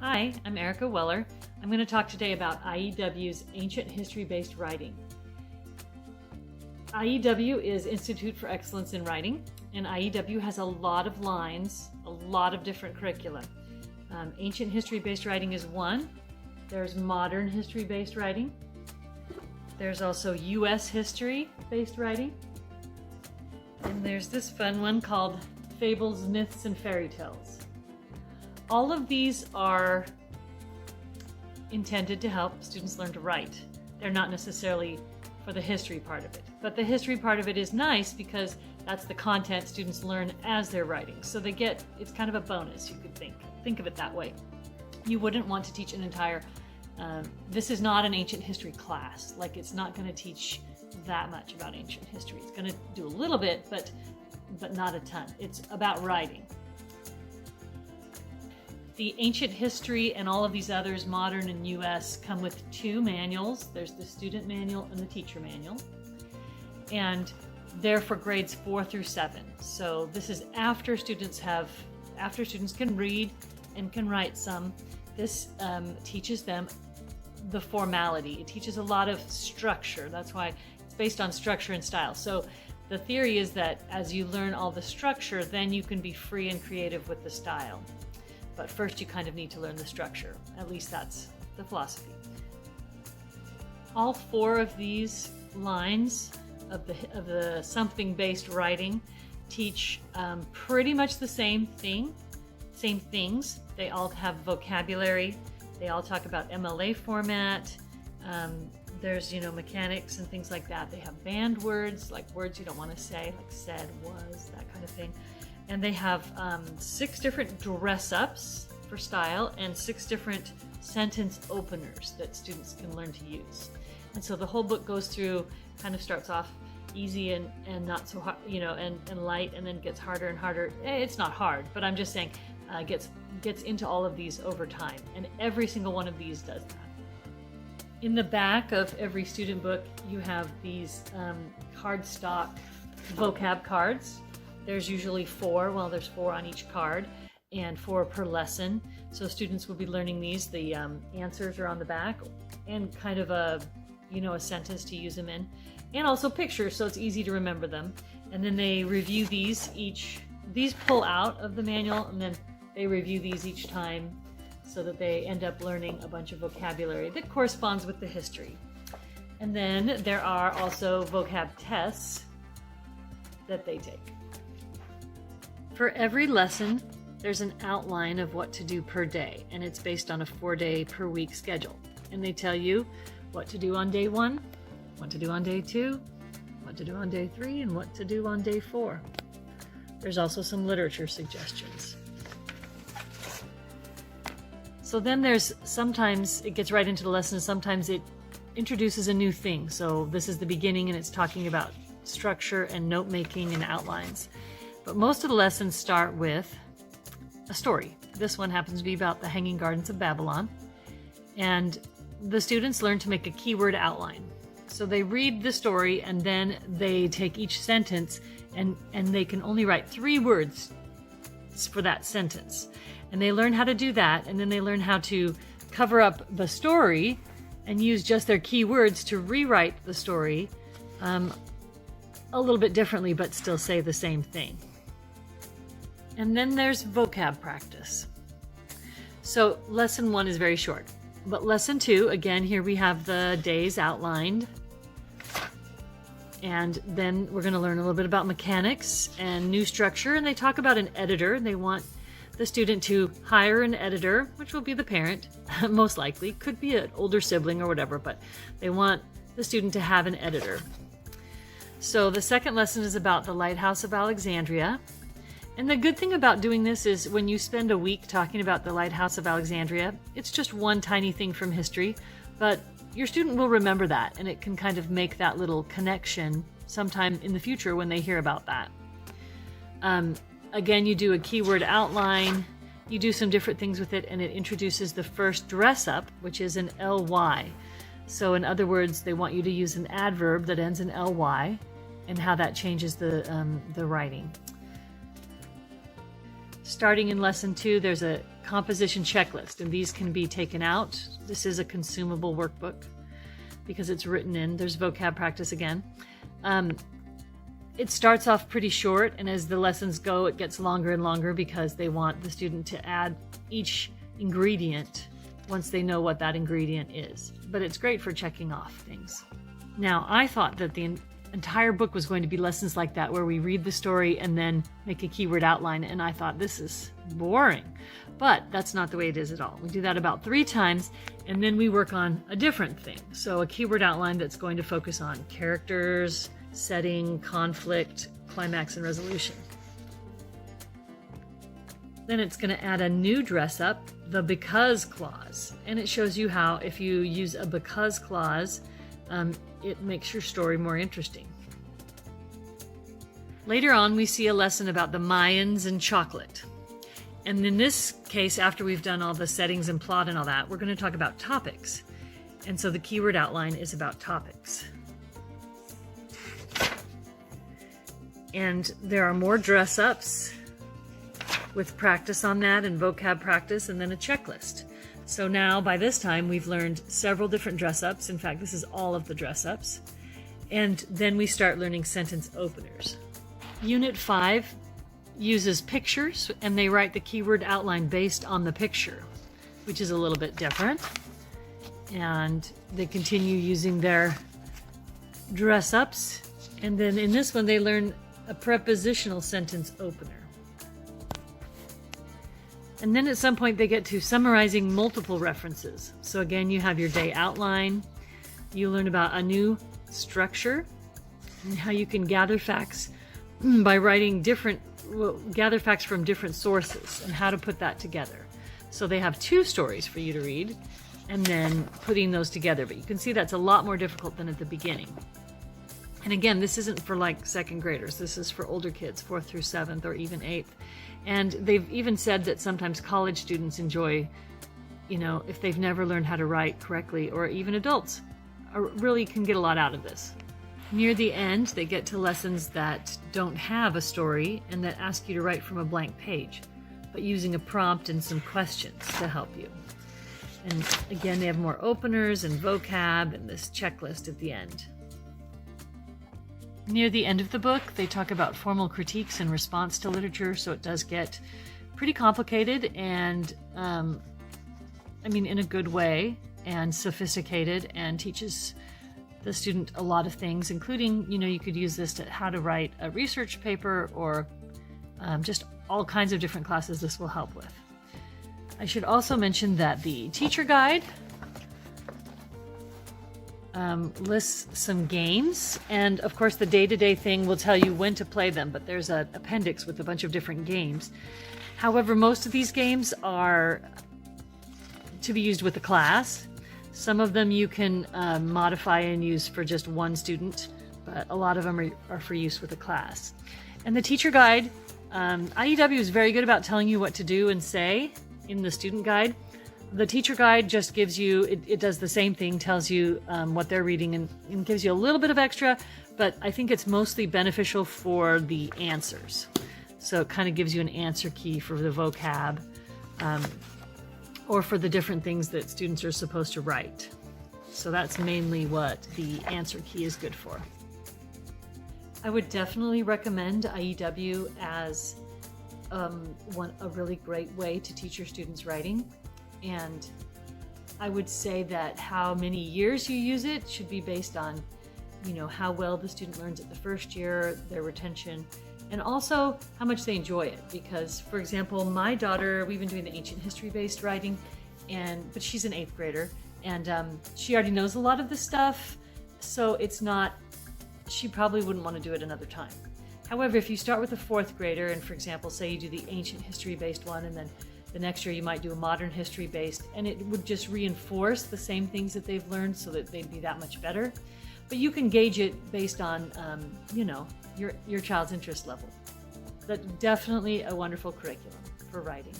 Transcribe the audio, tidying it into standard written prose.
Hi, I'm Erica Weller. I'm going to talk today about IEW's ancient history-based writing. IEW is Institute for Excellence in Writing, and IEW has a lot of lines, a lot of different curricula. Ancient history-based writing is one. There's modern history-based writing. There's also U.S. history-based writing. And there's this fun one called Fables, Myths, and Fairy Tales. All of these are intended to help students learn to write. They're not necessarily for the history part of it. But the history part of it is nice because that's the content students learn as they're writing. So it's kind of a bonus, you could think of it that way. You wouldn't want to teach an entire, this is not an ancient history class. Like, it's not going to teach that much about ancient history. It's going to do a little bit, but not a ton. It's about writing. The ancient history and all of these others, modern and US, come with two manuals. There's the student manual and the teacher manual. And they're for grades 4 through 7. So this is after students can read and can write some. This teaches them the formality. It teaches a lot of structure. That's why it's based on structure and style. So the theory is that as you learn all the structure, then you can be free and creative with the style. But first you kind of need to learn the structure. At least that's the philosophy. All 4 of these lines of the something-based writing teach pretty much the same things. They all have vocabulary. They all talk about MLA format. There's, mechanics and things like that. They have banned words, like words you don't want to say, like said, was, that kind of thing. And they have 6 different dress-ups for style and 6 different sentence openers that students can learn to use. And so the whole book goes through, kind of starts off easy and not so hard, and light, and then gets harder and harder. It's not hard, but I'm just saying gets into all of these over time. And every single one of these does that. In the back of every student book, you have these cardstock vocab cards. There's usually 4. Well, there's 4 on each card and 4 per lesson. So students will be learning these. The answers are on the back and kind of a sentence to use them in, and also pictures, so it's easy to remember them. And then they review these pull out of the manual, and then they review these each time so that they end up learning a bunch of vocabulary that corresponds with the history. And then there are also vocab tests that they take. For every lesson, there's an outline of what to do per day, and it's based on a 4-day per week schedule. And they tell you what to do on day 1, what to do on day 2, what to do on day 3, and what to do on day 4. There's also some literature suggestions. So then sometimes it gets right into the lesson, sometimes it introduces a new thing. So this is the beginning, and it's talking about structure and note making and outlines. But most of the lessons start with a story. This one happens to be about the Hanging Gardens of Babylon. And the students learn to make a keyword outline. So they read the story, and then they take each sentence, and they can only write 3 words for that sentence. And they learn how to do that, and then they learn how to cover up the story and use just their keywords to rewrite the story a little bit differently, but still say the same thing. And then there's vocab practice. So lesson 1 is very short, but lesson 2, again, here we have the days outlined. And then we're going to learn a little bit about mechanics and new structure, and they talk about an editor. They want the student to hire an editor, which will be the parent, most likely. Could be an older sibling or whatever, but they want the student to have an editor. So the second lesson is about the Lighthouse of Alexandria. And the good thing about doing this is when you spend a week talking about the Lighthouse of Alexandria, it's just one tiny thing from history, but your student will remember that, and it can kind of make that little connection sometime in the future when they hear about that. Again, you do a keyword outline, you do some different things with it, and it introduces the first dress up, which is an ly. So in other words, they want you to use an adverb that ends in ly, and how that changes the writing. Starting in lesson 2, there's a composition checklist, and these can be taken out. This is a consumable workbook because it's written in. There's vocab practice again. It starts off pretty short, and as the lessons go, it gets longer and longer because they want the student to add each ingredient once they know what that ingredient is. But it's great for checking off things. Now, I thought that the entire book was going to be lessons like that, where we read the story and then make a keyword outline, and I thought, this is boring. But that's not the way it is at all. We do that about 3 times, and then we work on a different thing. So a keyword outline that's going to focus on characters, setting, conflict, climax, and resolution. Then it's going to add a new dress up, the because clause. And it shows you how, if you use a because clause, it makes your story more interesting. Later on, we see a lesson about the Mayans and chocolate. And in this case, after we've done all the settings and plot and all that, we're going to talk about topics. And so the keyword outline is about topics. And there are more dress-ups with practice on that and vocab practice, and then a checklist. So now, by this time, we've learned several different dress-ups. In fact, this is all of the dress-ups. And then we start learning sentence openers. Unit 5 uses pictures, and they write the keyword outline based on the picture, which is a little bit different. And they continue using their dress-ups. And then in this one, they learn a prepositional sentence opener. And then at some point they get to summarizing multiple references. So again, you have your day outline. You learn about a new structure and how you can gather facts by writing gather facts from different sources and how to put that together. So they have 2 stories for you to read and then putting those together. But you can see that's a lot more difficult than at the beginning. And again, this isn't for like 2nd graders. This is for older kids, 4th through 7th or even 8th. And they've even said that sometimes college students enjoy, if they've never learned how to write correctly, or even adults really can get a lot out of this. Near the end, they get to lessons that don't have a story and that ask you to write from a blank page, but using a prompt and some questions to help you. And again, they have more openers and vocab and this checklist at the end. Near the end of the book, they talk about formal critiques in response to literature, so it does get pretty complicated and, in a good way, and sophisticated, and teaches the student a lot of things, including, you could use this to how to write a research paper or just all kinds of different classes this will help with. I should also mention that the teacher guide lists some games, and of course the day-to-day thing will tell you when to play them, but there's an appendix with a bunch of different games. However, most of these games are to be used with a class. Some of them you can modify and use for just one student, but a lot of them are for use with a class. And the teacher guide, IEW is very good about telling you what to do and say in the student guide. The teacher guide just gives you, it does the same thing, tells you what they're reading and gives you a little bit of extra, but I think it's mostly beneficial for the answers. So it kind of gives you an answer key for the vocab or for the different things that students are supposed to write. So that's mainly what the answer key is good for. I would definitely recommend IEW as a really great way to teach your students writing. And I would say that how many years you use it should be based on, how well the student learns it the first year, their retention, and also how much they enjoy it. Because, for example, my daughter, we've been doing the ancient history-based writing, but she's an 8th grader, and she already knows a lot of this stuff, so she probably wouldn't want to do it another time. However, if you start with a 4th grader, and for example, say you do the ancient history-based one, and then the next year you might do a modern history-based, and it would just reinforce the same things that they've learned so that they'd be that much better. But you can gauge it based on, your child's interest level. But definitely a wonderful curriculum for writing.